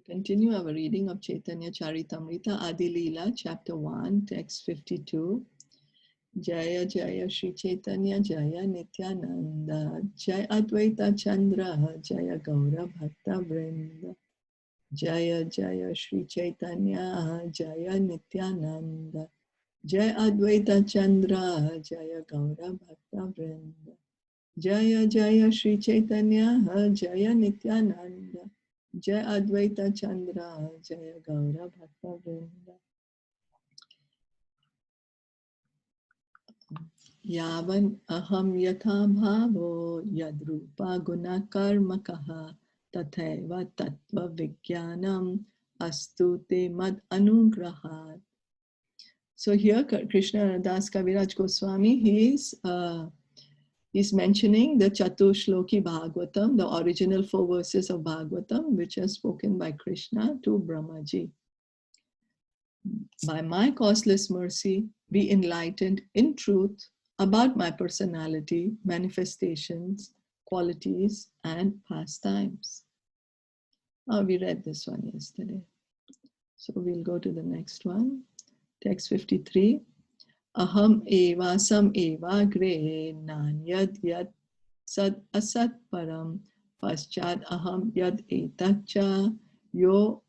Continue our reading of Caitanya Caritamrita, Adi-Lila, chapter 1, text 52. Jaya Jaya Shri Caitanya Jaya Nityananda, Jaya Advaita Chandra, Jaya Gaura Bhakta Vrinda, Jaya Jaya Shri Caitanya Jaya Nityananda, Jaya Advaita Chandra, Jaya Gaura Bhakta Vrinda, Jaya Jaya Shri Caitanya Jaya Nityananda, Jai Advaita Chandra, Jaya Gaura Bhakta Vrinda. Yavan aham yatha bhavo yadrupa guna karmakaha tathaiva tattva vijnanam astute mad anugrahat. So here Krishna Das Kaviraj Goswami, he's mentioning the Chatushloki Bhagavatam, the original 4 verses of Bhagavatam, which are spoken by Krishna to Brahmaji. By my causeless mercy, be enlightened in truth about my personality, manifestations, qualities, and pastimes. We read this one yesterday. So we'll go to the next one. Text 53. Aham eva sam eva gre nanyad yad sad asat param paschad aham yad etacha yo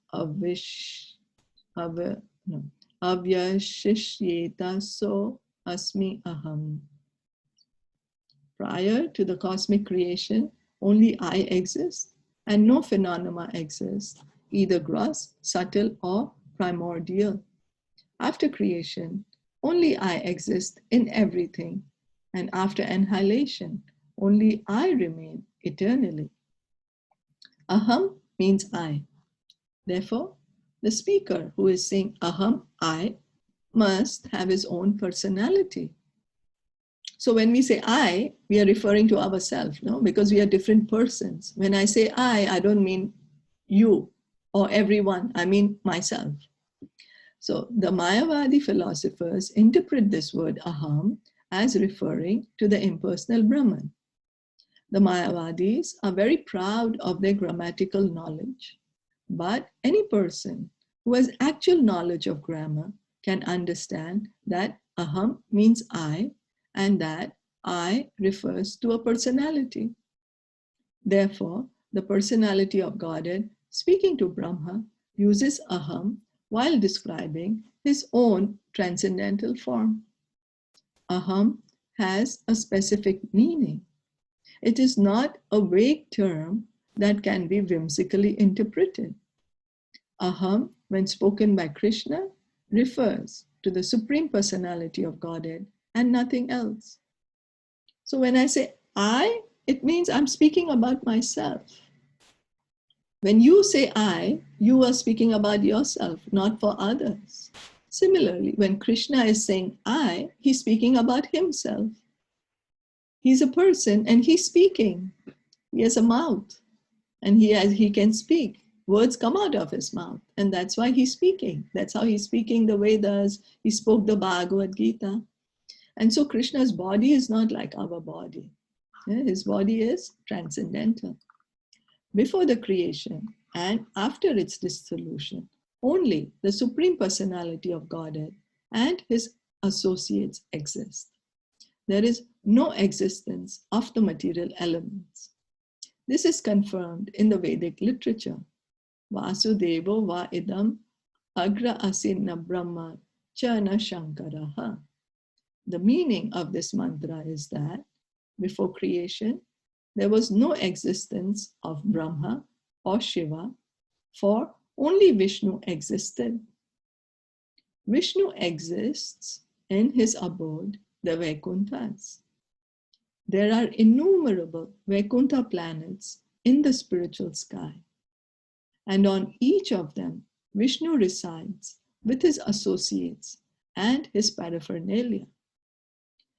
avyashishyeta so asmi aham. Prior to the cosmic creation, only I exist and no phenomena exist, either gross, subtle, or primordial. After creation, only I exist in everything, and after annihilation, only I remain eternally. Aham means I. Therefore, the speaker who is saying aham, I, must have his own personality. So when we say I, we are referring to ourselves, no? Because we are different persons. When I say I don't mean you or everyone, I mean myself. So the Mayavadi philosophers interpret this word aham as referring to the impersonal Brahman. The Mayavadis are very proud of their grammatical knowledge, but any person who has actual knowledge of grammar can understand that aham means I, and that I refers to a personality. Therefore, the personality of Godhead, speaking to Brahma, uses aham while describing his own transcendental form. Aham has a specific meaning. It is not a vague term that can be whimsically interpreted. Aham, when spoken by Krishna, refers to the Supreme Personality of Godhead and nothing else. So when I say I, it means I'm speaking about myself. When you say I, you are speaking about yourself, not for others. Similarly, when Krishna is saying I, he's speaking about himself. He's a person and he's speaking. He has a mouth and he can speak. Words come out of his mouth, and that's why he's speaking. That's how he's speaking the Vedas. He spoke the Bhagavad Gita. And so Krishna's body is not like our body. His body is transcendental. Before the creation and after its dissolution, only the Supreme Personality of Godhead and his associates exist. There is no existence of the material elements. This is confirmed in the Vedic literature. Vasudevo va idam agra asinna brahma chana shankaraha. The meaning of this mantra is that before creation, there was no existence of Brahma or Shiva, for only Vishnu existed. Vishnu exists in his abode, the Vaikunthas. There are innumerable Vaikuntha planets in the spiritual sky, and on each of them, Vishnu resides with his associates and his paraphernalia.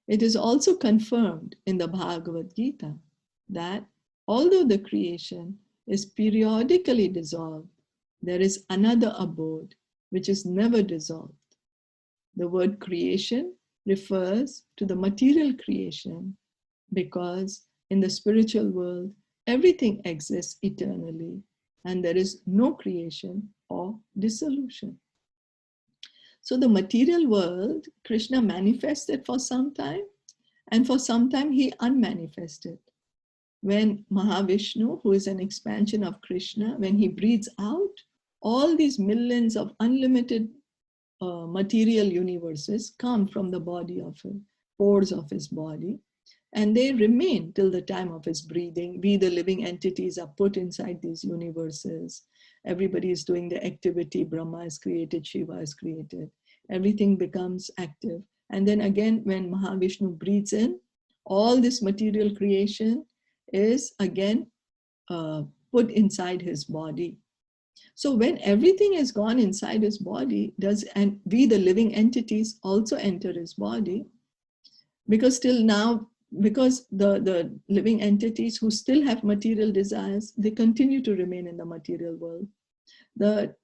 It is also confirmed in the Bhagavad Gita that although the creation is periodically dissolved, there is another abode which is never dissolved. The word creation refers to the material creation because in the spiritual world, everything exists eternally and there is no creation or dissolution. So the material world, Krishna manifested for some time, and for some time he unmanifested. When Mahavishnu, who is an expansion of Krishna, when he breathes out, all these millions of unlimited material universes come from the body of him, pores of his body, and they remain till the time of his breathing. We, the living entities, are put inside these universes. Everybody is doing the activity. Brahma is created, Shiva is created. Everything becomes active. And then again, when Mahavishnu breathes in, all this material creation is again put inside his body. So when everything is gone inside his body, and we, the living entities, also enter his body, because till now, because the living entities who still have material desires, they continue to remain in the material world. The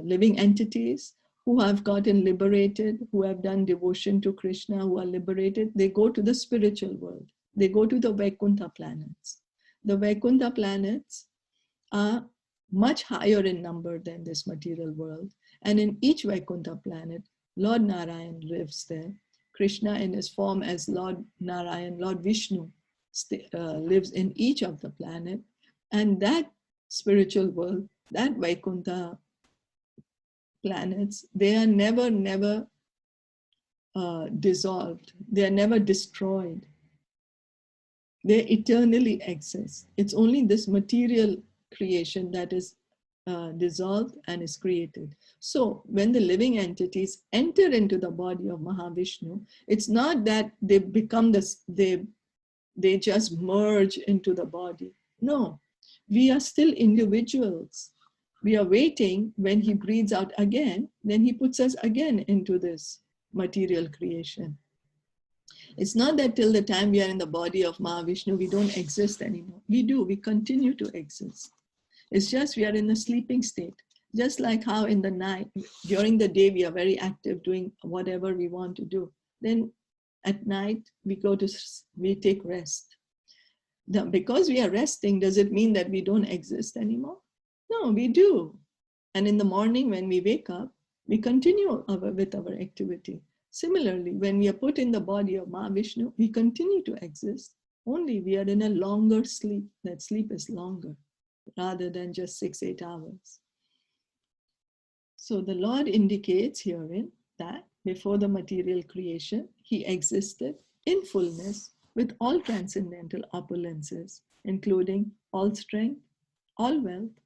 living entities who have gotten liberated, who have done devotion to Krishna, who are liberated, they go to the spiritual world. They go to the Vaikuntha planets. The Vaikuntha planets are much higher in number than this material world. And in each Vaikuntha planet, Lord Narayan lives there. Krishna in his form as Lord Narayan, Lord Vishnu, lives in each of the planet. And that spiritual world, that Vaikuntha planets, they are never dissolved. They are never destroyed. They eternally exist. It's only this material creation that is dissolved and is created. So when the living entities enter into the body of Mahavishnu, it's not that they become this, they just merge into the body. No, we are still individuals. We are waiting when he breathes out again, then he puts us again into this material creation. It's not that till the time we are in the body of Mahavishnu, we don't exist anymore. We do, we continue to exist. It's just we are in a sleeping state. Just like how in the night, during the day, we are very active doing whatever we want to do. Then at night, we take rest. Now, because we are resting, does it mean that we don't exist anymore? No, we do. And in the morning when we wake up, we continue with our activity. Similarly, when we are put in the body of Mahavishnu, we continue to exist, only we are in a longer sleep. That sleep is longer rather than just 6-8 hours. So the Lord indicates herein that before the material creation, he existed in fullness with all transcendental opulences, including all strength, all wealth,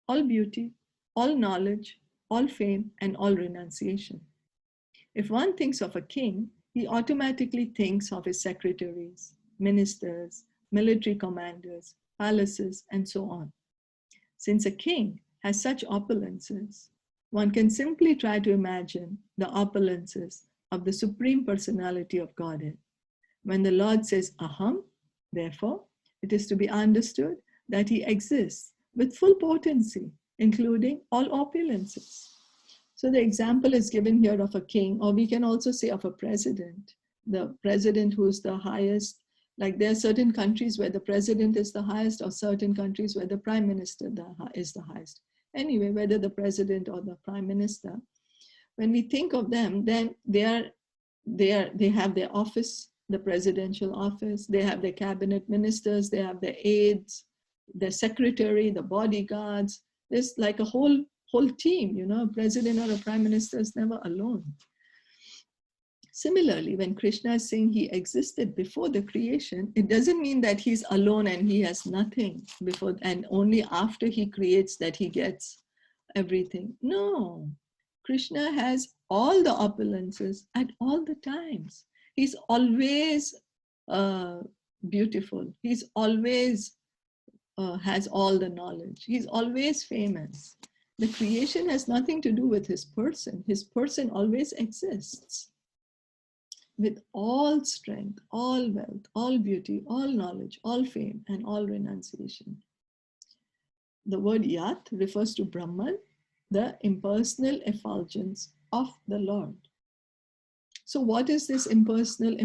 all beauty, all knowledge, all fame, and all renunciation. If one thinks of a king, he automatically thinks of his secretaries, ministers, military commanders, palaces, and so on. Since a king has such opulences, one can simply try to imagine the opulences of the Supreme Personality of Godhead. When the Lord says aham, therefore, it is to be understood that he exists with full potency, including all opulences. So the example is given here of a king, or we can also say of a president. The president who's the highest, like there are certain countries where the president is the highest, or certain countries where the prime minister is the highest. Anyway, whether the president or the prime minister, when we think of them, then they have their office, the presidential office, they have their cabinet ministers, they have their aides, their secretary, the bodyguards. There's like a whole team, a president or a prime minister is never alone. Similarly, when Krishna is saying he existed before the creation, it doesn't mean that he's alone and he has nothing before, and only after he creates that he gets everything. No, Krishna has all the opulences at all the times. He's always beautiful. He's always has all the knowledge. He's always famous. The creation has nothing to do with his person. His person always exists with all strength, all wealth, all beauty, all knowledge, all fame, and all renunciation. The word Yat refers to Brahman, the impersonal effulgence of the Lord. So what is this impersonal,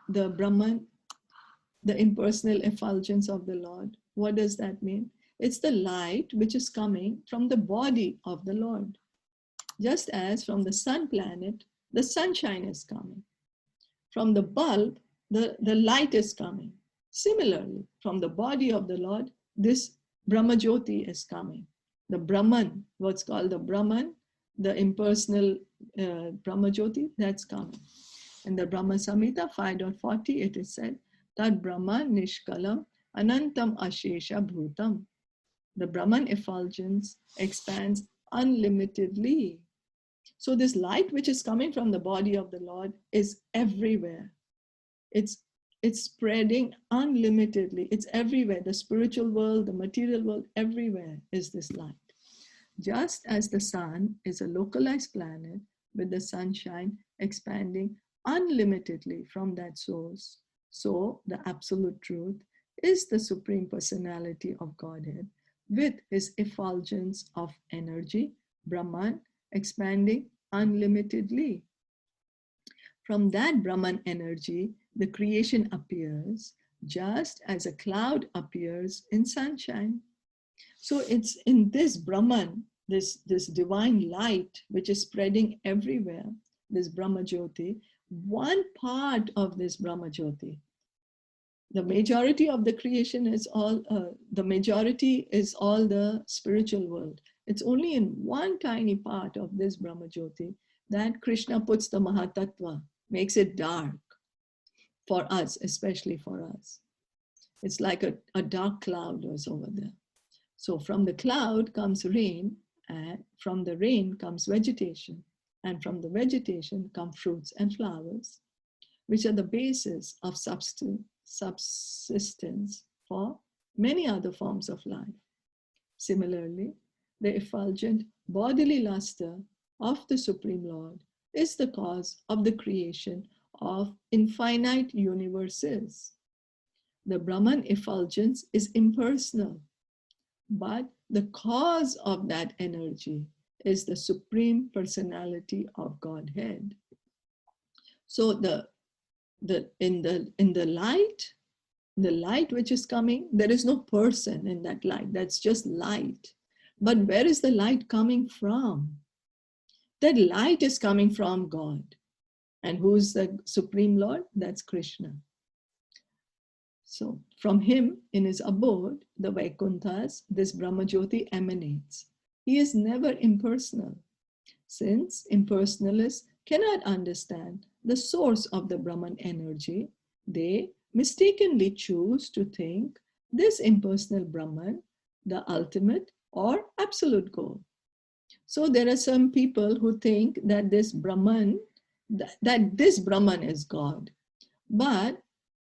the Brahman, the impersonal effulgence of the Lord? What does that mean? It's the light which is coming from the body of the Lord. Just as from the sun planet, the sunshine is coming. From the bulb, the light is coming. Similarly, from the body of the Lord, this Brahmajyoti is coming. The Brahman, what's called the Brahman, the impersonal Brahmajyoti, that's coming. In the Brahma Samhita 5.40, it is said, Tad Brahma Nishkalam Anantam Ashesha Bhutam. The Brahman effulgence expands unlimitedly. So this light which is coming from the body of the Lord is everywhere. It's spreading unlimitedly. It's everywhere. The spiritual world, the material world, everywhere is this light. Just as the sun is a localized planet with the sunshine expanding unlimitedly from that source, so the absolute truth is the Supreme Personality of Godhead with his effulgence of energy, Brahman, expanding unlimitedly. From that Brahman energy, the creation appears just as a cloud appears in sunshine. So it's in this Brahman, this divine light, which is spreading everywhere, this Brahma Jyoti, one part of this Brahma Jyoti. The majority of the creation is all, the spiritual world. It's only in one tiny part of this Brahma Jyoti that Krishna puts the Mahatattva, makes it dark for us, especially for us. It's like a dark cloud was over there. So from the cloud comes rain, and from the rain comes vegetation, and from the vegetation come fruits and flowers, which are the basis of subsistence for many other forms of life. Similarly, the effulgent bodily luster of the Supreme Lord is the cause of the creation of infinite universes. The Brahman effulgence is impersonal, but the cause of that energy is the Supreme Personality of Godhead. So in the light which is coming, there is no person in that light. That's just light. But where is the light coming from? That light is coming from God. And who's the Supreme Lord? That's Krishna. So from him, in his abode, the Vaikunthas, this Brahmajyoti emanates. He is never impersonal. Since impersonalists cannot understand the source of the Brahman energy, they mistakenly choose to think this impersonal Brahman, the ultimate or absolute goal. So there are some people who think that this Brahman, that this Brahman is God. But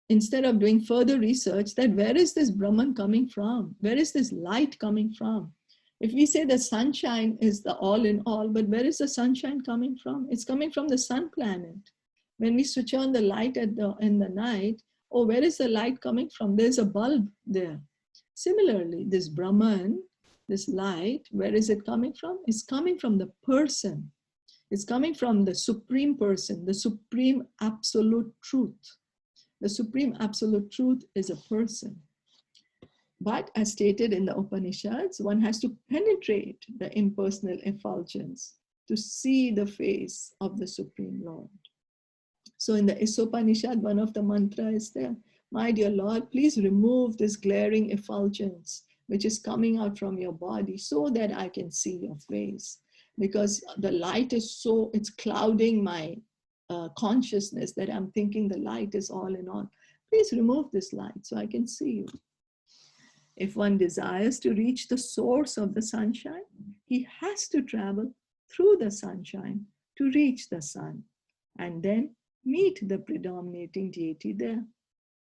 instead of doing further research, that where is this Brahman coming from? Where is this light coming from? If we say the sunshine is the all in all, but where is the sunshine coming from? It's coming from the sun planet. When we switch on the light in the night, oh, where is the light coming from? There's a bulb there. Similarly, this Brahman, this light, where is it coming from? It's coming from the person. It's coming from the Supreme Person, the Supreme Absolute Truth. The Supreme Absolute Truth is a person. But as stated in the Upanishads, one has to penetrate the impersonal effulgence to see the face of the Supreme Lord. So in the Isopanisad, one of the mantras is there, my dear Lord, please remove this glaring effulgence which is coming out from your body so that I can see your face. Because the light is so, it's clouding my consciousness that I'm thinking the light is all in all. Please remove this light so I can see you. If one desires to reach the source of the sunshine, he has to travel through the sunshine to reach the sun and then meet the predominating deity there.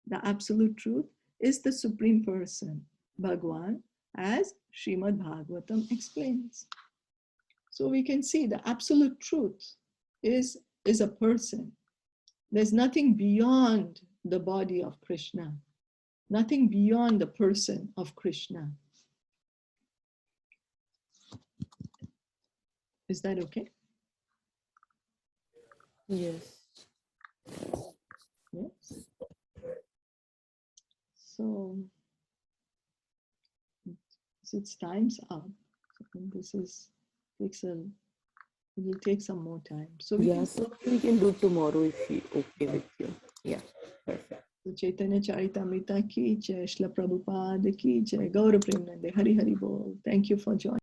The absolute truth is the Supreme Person, Bhagwan, as Srimad Bhagavatam explains. So we can see the absolute truth is a person. There's nothing beyond the body of Krishna. Nothing beyond the person of Krishna. Is that okay? Yes. Yes. So So it's time's up. So I think this is it will take some more time. So we can do tomorrow if you okay with you. Yeah, perfect. So Caitanya Caritamrita ki jai, Srila Prabhupada ki jai, Gaura Premanande, Hari Hari Bol. Thank you for joining.